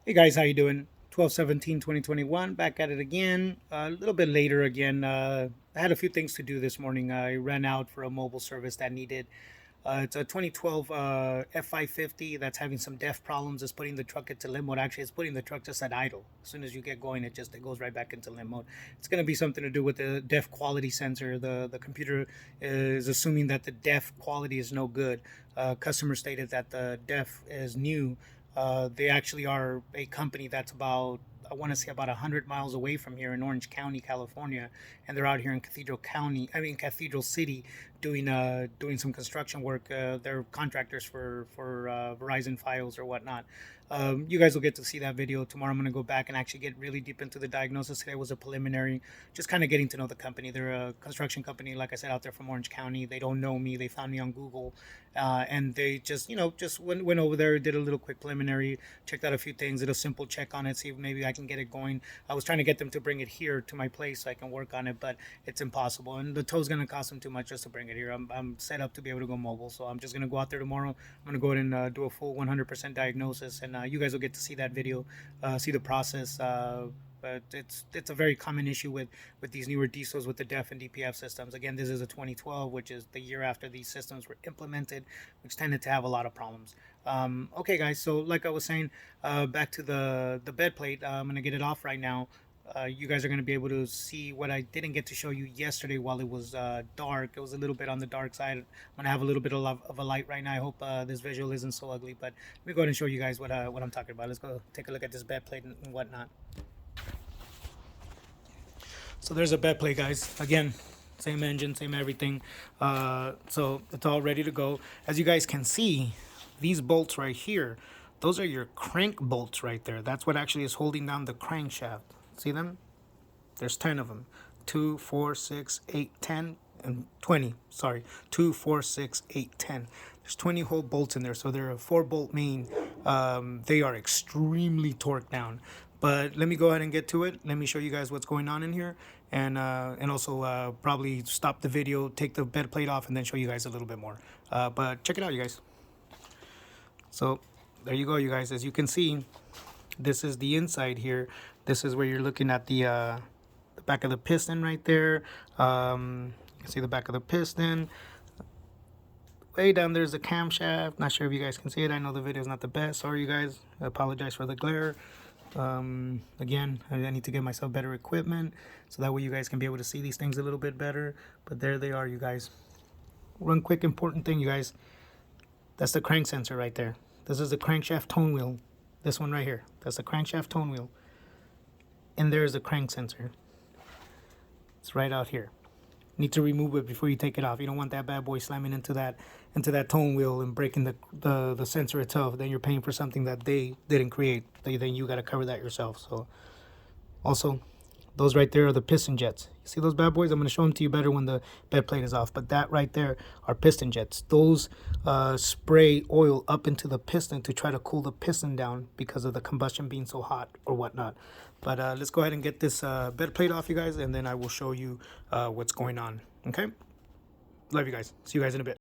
Hey guys, how you doing? 12/17/2021, back at it again. A little bit later again. I had a few things to do this morning. I ran out for a mobile service that needed. It's a 2012 F550 that's having some def problems. It's putting the truck into limp mode. Actually, it's putting the truck just at idle. As soon as you get going, it goes right back into limp mode. It's going to be something to do with the def quality sensor. The computer is assuming that the def quality is no good. Customer stated that the def is new. They actually are a company that's about, I want to say, about 100 miles away from here in Orange County, California, and they're out here in Cathedral City, doing some construction work. They're contractors for Verizon Files or whatnot. You guys will get to see that video tomorrow. I'm going to go back and actually get really deep into the diagnosis. Today was a preliminary, just kind of getting to know the company. They're a construction company, like I said, out there from Orange County. They don't know me. They found me on Google, and they just went over there, did a little quick preliminary, checked out a few things, did a simple check on it, see if maybe I can get it going. I was trying to get them to bring it here to my place so I can work on it, but it's impossible. And the tow's going to cost them too much just to bring it here. I'm set up to be able to go mobile, so I'm just going to go out there tomorrow. I'm going to go ahead and do a full 100% diagnosis, and you guys will get to see that video, see the process. But it's a very common issue with these newer diesels with the DEF and DPF systems. Again, this is a 2012, which is the year after these systems were implemented, which tended to have a lot of problems. Okay, guys. So like I was saying, back to the bed plate. I'm gonna get it off right now. You guys are going to be able to see what I didn't get to show you yesterday while it was dark. It was a little bit on the dark side. I'm going to have a little bit of a light right now. I hope this visual isn't so ugly, but let me go ahead and show you guys what I'm talking about. Let's go take a look at this bed plate and whatnot. So there's a bed plate, guys. Again, same engine, same everything. So it's all ready to go. As you guys can see, these bolts right here, those are your crank bolts right there. That's what actually is holding down the crankshaft. See them? There's 10 of them. 2, 4, 6, 8, 10, and 20. Sorry, 2, 4, 6, 8, 10. There's 20 whole bolts in there, so they're a 4-bolt main. They are extremely torqued down. But let me go ahead and get to it. Let me show you guys what's going on in here, and also probably stop the video, take the bed plate off, and then show you guys a little bit more. But check it out, you guys. So there you go, you guys. As you can see, this is the inside here. This is where you're looking at the back of the piston right there. You can see the back of the piston. Way down there's the camshaft. Not sure if you guys can see it. I know the video is not the best. Sorry, you guys. I apologize for the glare. Again, I need to get myself better equipment so that way you guys can be able to see these things a little bit better. But there they are, you guys. One quick important thing, you guys. That's the crank sensor right there. This is the crankshaft tone wheel. This one right here. That's the crankshaft tone wheel. And there's the crank sensor. It's right out here. Need to remove it before you take it off. You don't want that bad boy slamming into that tone wheel and breaking the sensor itself. Then you're paying for something that they didn't create. Then you got to cover that yourself. So also, those right there are the piston jets. You see those bad boys? I'm going to show them to you better when the bed plate is off. But that right there are piston jets. Those spray oil up into the piston to try to cool the piston down because of the combustion being so hot or whatnot. But let's go ahead and get this bed plate off, you guys, and then I will show you what's going on. Okay? Love you guys. See you guys in a bit.